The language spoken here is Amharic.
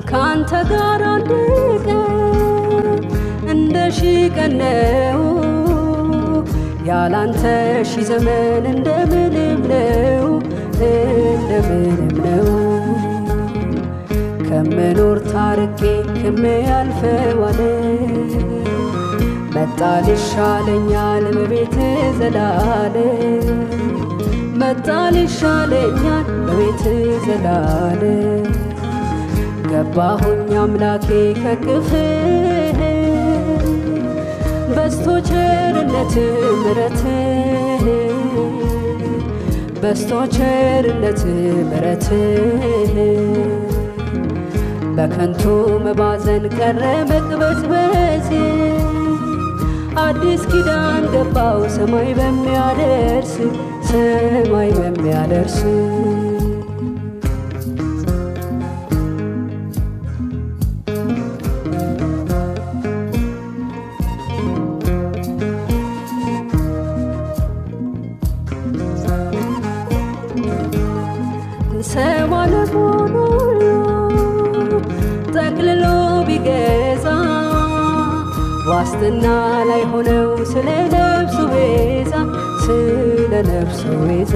ካንተ ጋር አንድ ቀን እንደ ሺህ ቀን ነው፣ ያላንተ ሺህ ዘመን እንደምንም ነው፣ እንደምንም ነው። ከምኖር ታርቄ ከሚያልፈው ዓለም መጣል ይሻለኛል በቤት ዘላለም፣ መጣል ይሻለኛል በቤት ዘላለም። ገባሁኝ አምላኬ ከክፍህ በስቶ ቸርነት ምሕረት፣ በስቶ ቸርነት ምሕረት። በከንቱ መባዘን ቀረ መቅበዝበዝ፣ አዲስ ኪዳን ገባው ሰማይ በሚያደርስ፣ ሰማይ በሚያደርስ። ሰው ዓለሙን ሁሉ ጠቅልሎ ቢገዛ ዋስትና ላይ ሆነው ስለ ነፍሱ ቤዛ፣ ስለ ነፍሱ ቤዛ